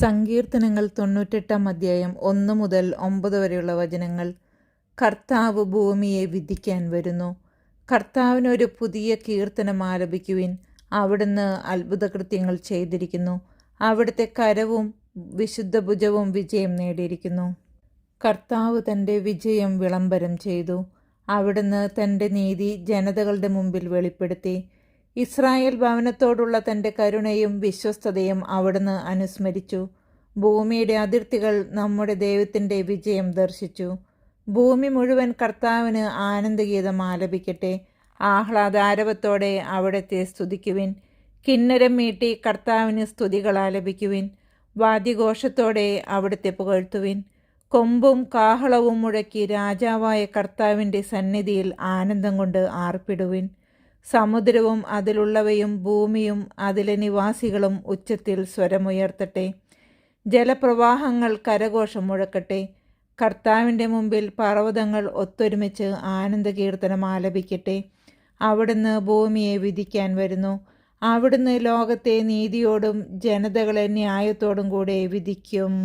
സങ്കീർത്തനങ്ങൾ 98-ാം അധ്യായം 1 മുതൽ 9 വരെയുള്ള വചനങ്ങൾ. കർത്താവ് ഭൂമിയെ വിധിക്കാൻ വരുന്നു. കർത്താവിനൊരു പുതിയ കീർത്തനം ആലപിക്കുവിൻ. അവിടുന്ന് അത്ഭുതകൃത്യങ്ങൾ ചെയ്തിരിക്കുന്നു. അവിടുത്തെ കരവും വിശുദ്ധ ഭുജവും വിജയം നേടിയിരിക്കുന്നു. കർത്താവ് തൻ്റെ വിജയം വിളംബരം ചെയ്തു. അവിടുന്ന് തൻ്റെ നീതി ജനതകളുടെ മുമ്പിൽ വെളിപ്പെടുത്തി. ഇസ്രായേൽ ഭവനത്തോടുള്ള തൻ്റെ കരുണയും വിശ്വസ്തതയും അവിടുന്ന് അനുസ്മരിച്ചു. ഭൂമിയുടെ അതിർത്തികൾ നമ്മുടെ ദൈവത്തിൻ്റെ വിജയം ദർശിച്ചു. ഭൂമി മുഴുവൻ കർത്താവിന് ആനന്ദഗീതം ആലപിക്കട്ടെ. ആഹ്ലാദാരവത്തോടെ അവിടുത്തെ സ്തുതിക്കുവിൻ. കിന്നരം മീട്ടി കർത്താവിന് സ്തുതികൾ ആലപിക്കുവിൻ. വാദ്യഘോഷത്തോടെ അവിടുത്തെ പുകഴ്ത്തുവിൻ. കൊമ്പും കാഹളവും മുഴക്കി രാജാവായ കർത്താവിൻ്റെ സന്നിധിയിൽ ആനന്ദം കൊണ്ട് ആർപ്പിടുവിൻ. സമുദ്രവും അതിലുള്ളവയും ഭൂമിയും അതിലെ നിവാസികളും ഉച്ചത്തിൽ സ്വരമുയർത്തട്ടെ. ജലപ്രവാഹങ്ങൾ കരഘോഷം മുഴക്കട്ടെ. കർത്താവിൻ്റെ മുമ്പിൽ പർവ്വതങ്ങൾ ഒത്തൊരുമിച്ച് ആനന്ദകീർത്തനം ആലപിക്കട്ടെ. അവിടുന്ന് ഭൂമിയെ വിധിക്കാൻ വരുന്നു. അവിടുന്ന് ലോകത്തെ നീതിയോടും ജനതകളെ ന്യായത്തോടും കൂടെ വിധിക്കും.